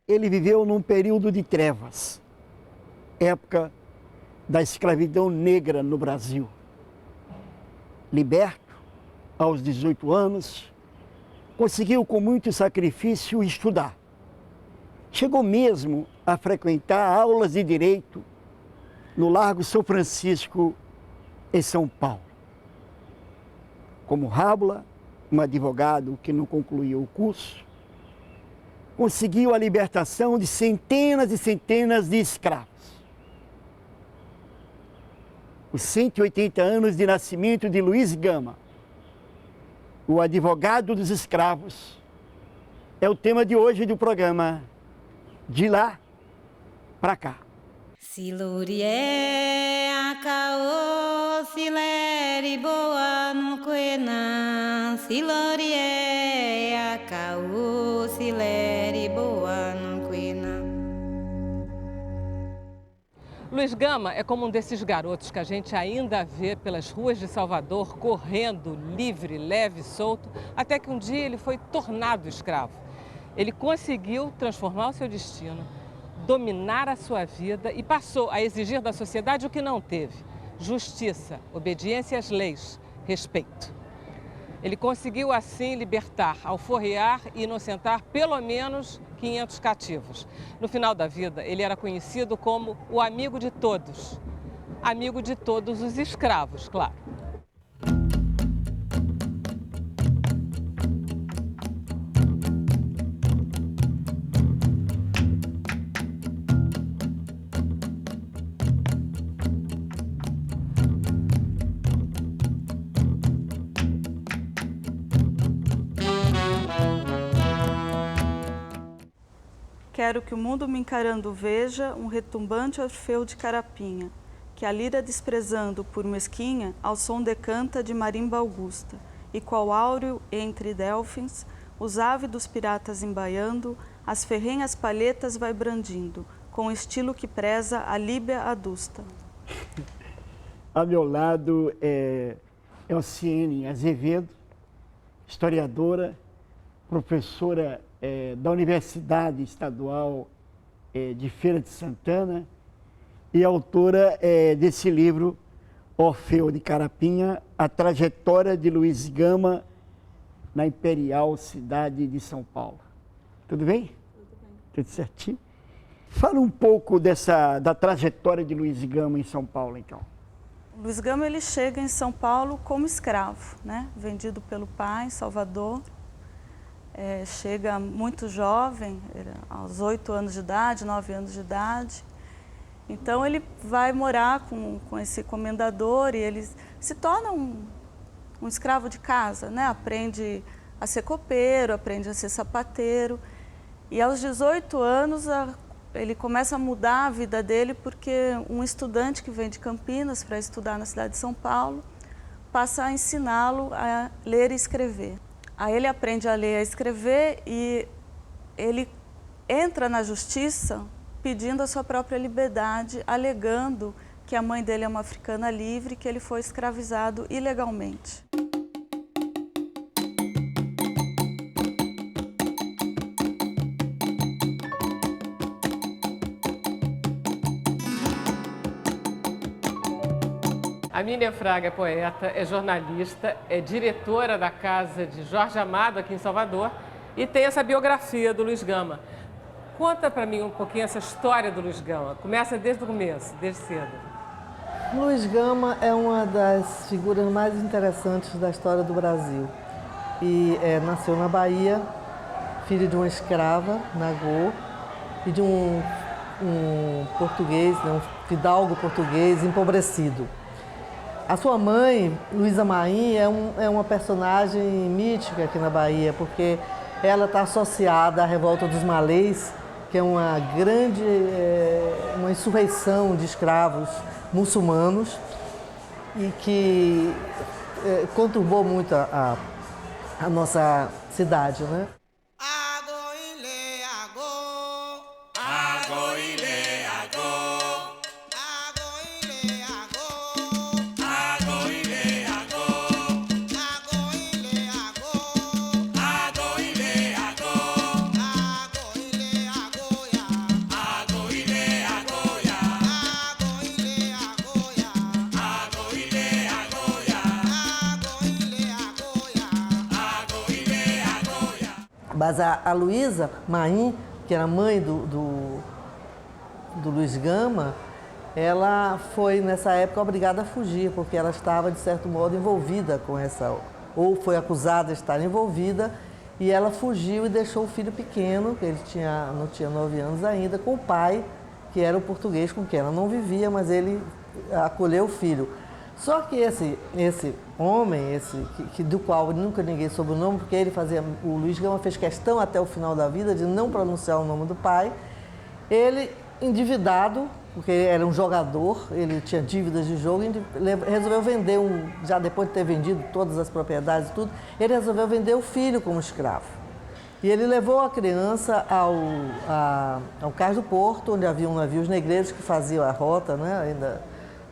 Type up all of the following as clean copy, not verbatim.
ele viveu num período de trevas, época da escravidão negra no Brasil. Liberto aos 18 anos, conseguiu com muito sacrifício estudar. Chegou mesmo a frequentar aulas de direito no Largo São Francisco, em São Paulo. Como rábula, um advogado que não concluiu o curso, conseguiu a libertação de centenas e centenas de escravos. Os 180 anos de nascimento de Luiz Gama, o advogado dos escravos, é o tema de hoje do programa De Lá Pra Cá. Silurie akao sileri boa no quena, silurie akao sileri boa no quena. Luiz Gama é como um desses garotos que a gente ainda vê pelas ruas de Salvador, correndo livre, leve, solto, até que um dia ele foi tornado escravo. Ele conseguiu transformar o seu destino, dominar a sua vida e passou a exigir da sociedade o que não teve: justiça, obediência às leis, respeito. Ele conseguiu assim libertar, alforriar e inocentar pelo menos 500 cativos. No final da vida, ele era conhecido como o amigo de todos os escravos, claro. Quero que o mundo me encarando veja um retumbante Orfeu de Carapinha, que a lira desprezando por mesquinha, ao som decanta de marimba augusta, e qual áureo entre delfins, os ávidos piratas embaiando, as ferrenhas palhetas vai brandindo, com estilo que preza a Líbia adusta. Ao meu lado é Elciene Azevedo, historiadora, professora da Universidade Estadual de Feira de Santana e autora desse livro, Orfeu de Carapinha, a trajetória de Luiz Gama na imperial cidade de São Paulo. Tudo bem? Tudo bem. Tudo certinho? Fala um pouco da trajetória de Luiz Gama em São Paulo, então. Luiz Gama ele chega em São Paulo como escravo, né? Vendido pelo pai em Salvador. Chega muito jovem, aos 8 anos de idade, 9 anos de idade. Então ele vai morar com esse comendador e ele se torna um escravo de casa, né? Aprende a ser copeiro, aprende a ser sapateiro. E aos 18 anos ele começa a mudar a vida dele porque um estudante que vem de Campinas para estudar na cidade de São Paulo passa a ensiná-lo a ler e escrever. Aí ele aprende a ler e a escrever e ele entra na justiça pedindo a sua própria liberdade, alegando que a mãe dele é uma africana livre, que ele foi escravizado ilegalmente. A Miriam Fraga é poeta, é jornalista, é diretora da Casa de Jorge Amado aqui em Salvador e tem essa biografia do Luiz Gama. Conta para mim um pouquinho essa história do Luiz Gama. Começa desde o começo, desde cedo. Luiz Gama é uma das figuras mais interessantes da história do Brasil. E nasceu na Bahia, filho de uma escrava, Nagô, e de um português, um fidalgo português empobrecido. A sua mãe, Luísa Maim, é uma personagem mítica aqui na Bahia, porque ela está associada à Revolta dos Malês, que é uma grande uma insurreição de escravos muçulmanos e que conturbou muito a nossa cidade, né? Mas a Luísa Maim, que era mãe do Luiz Gama, ela foi, nessa época, obrigada a fugir, porque ela estava, de certo modo, envolvida com essa... ou foi acusada de estar envolvida, e ela fugiu e deixou o filho pequeno, que ele não tinha 9 anos ainda, com o pai, que era o português com quem ela não vivia, mas ele acolheu o filho. Só que esse homem, do qual nunca ninguém soube o nome, porque o Luiz Gama fez questão até o final da vida de não pronunciar o nome do pai, ele, endividado, porque era um jogador, ele tinha dívidas de jogo, resolveu vender, já depois de ter vendido todas as propriedades e tudo, ele resolveu vender o filho como escravo. E ele levou a criança ao cais do porto, onde haviam navios negreiros que faziam a rota, né, ainda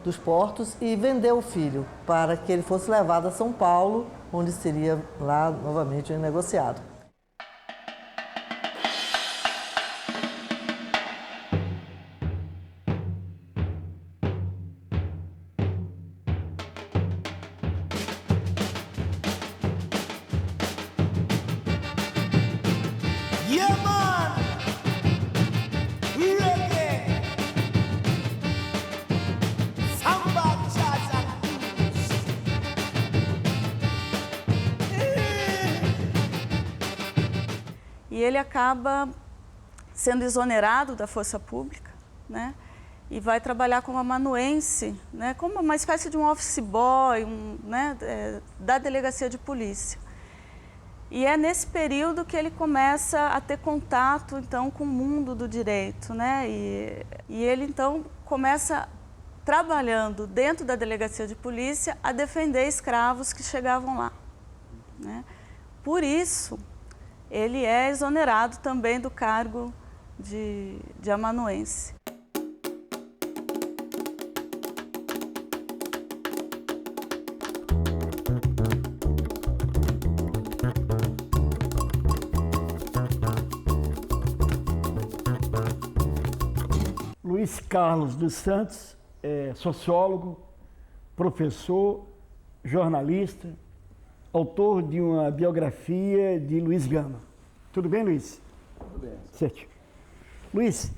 dos portos, e vendeu o filho para que ele fosse levado a São Paulo, onde seria lá novamente negociado. E ele acaba sendo exonerado da força pública, né? E vai trabalhar como amanuense, né? Como uma espécie de um office boy, da delegacia de polícia. E é nesse período que ele começa a ter contato, então, com o mundo do direito, né? E ele, então, começa trabalhando dentro da delegacia de polícia a defender escravos que chegavam lá, né? Por isso, ele é exonerado também do cargo de amanuense. Luiz Carlos dos Santos é sociólogo, professor, jornalista, autor de uma biografia de Luiz Gama. Tudo bem, Luiz? Tudo bem. Certo. Luiz,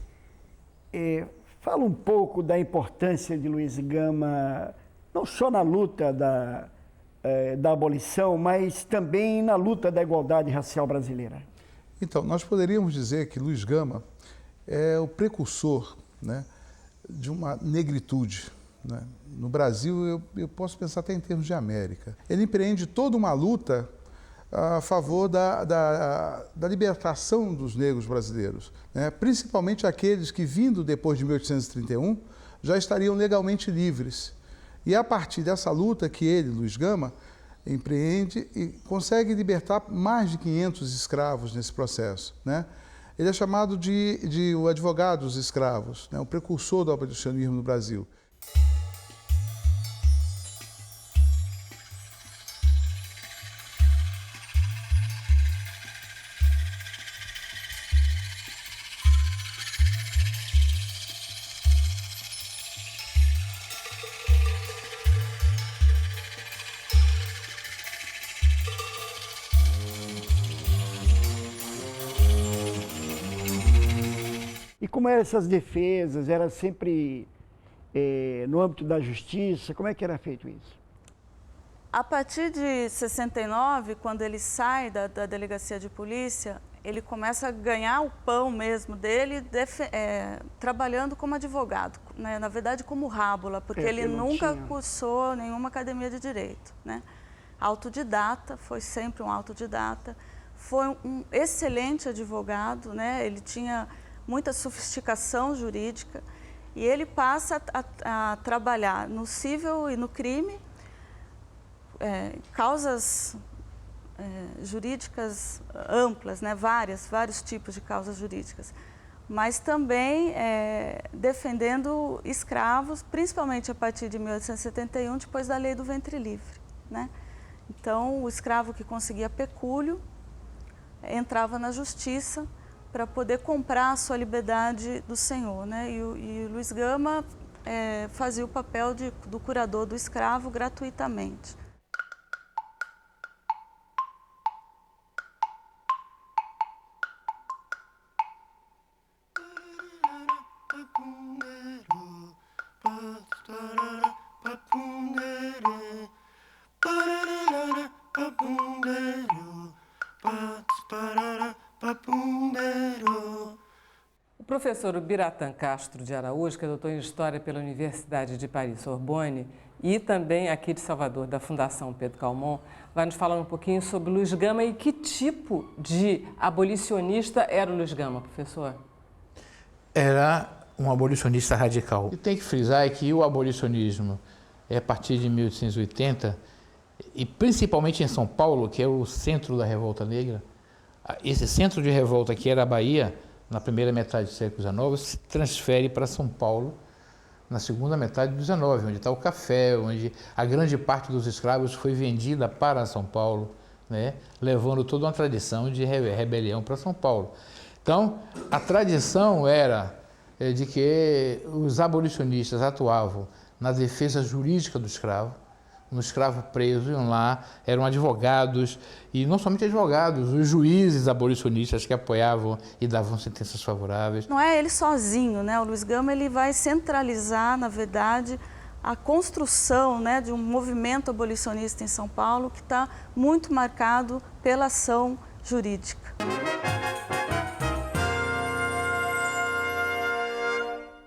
fala um pouco da importância de Luiz Gama, não só na luta da abolição, mas também na luta da igualdade racial brasileira. Então, nós poderíamos dizer que Luiz Gama é o precursor, né, de uma negritude, né? No Brasil, eu posso pensar até em termos de América. Ele empreende toda uma luta a favor da libertação dos negros brasileiros, né? Principalmente aqueles que, vindo depois de 1831, já estariam legalmente livres. E é a partir dessa luta que ele, Luiz Gama, empreende e consegue libertar mais de 500 escravos nesse processo, né? Ele é chamado de o advogado dos escravos, né? O precursor do abolicionismo no Brasil. E como eram essas defesas? Era sempre no âmbito da justiça? Como é que era feito isso? A partir de 69, quando ele sai da delegacia de polícia, ele começa a ganhar o pão mesmo dele, trabalhando como advogado, né? Na verdade como rábula, porque ele nunca cursou nenhuma academia de direito, né? Autodidata, foi sempre um autodidata, foi um excelente advogado, né? Ele tinha muita sofisticação jurídica e ele passa a trabalhar no cível e no crime, causas jurídicas amplas, né? Vários tipos de causas jurídicas, mas também defendendo escravos, principalmente a partir de 1871, depois da lei do ventre livre, né? Então, o escravo que conseguia pecúlio entrava na justiça para poder comprar a sua liberdade do senhor, né? E Luiz Gama fazia o papel do curador do escravo gratuitamente. O professor Ubiratã Castro de Araújo, que é doutor em História pela Universidade de Paris-Sorbonne e também aqui de Salvador, da Fundação Pedro Calmon, vai nos falar um pouquinho sobre Luiz Gama e que tipo de abolicionista era o Luiz Gama, professor? Era um abolicionista radical. E tem que frisar que o abolicionismo é a partir de 1880, e principalmente em São Paulo, que é o centro da revolta negra, esse centro de revolta que era a Bahia, na primeira metade do século XIX, se transfere para São Paulo na segunda metade do XIX, onde está o café, onde a grande parte dos escravos foi vendida para São Paulo, né, levando toda uma tradição de rebelião para São Paulo. Então, a tradição era de que os abolicionistas atuavam na defesa jurídica do escravo. Um escravo preso, iam lá, eram advogados, e não somente advogados, os juízes abolicionistas que apoiavam e davam sentenças favoráveis. Não é ele sozinho, né? O Luiz Gama ele vai centralizar, na verdade, a construção, né, de um movimento abolicionista em São Paulo que está muito marcado pela ação jurídica.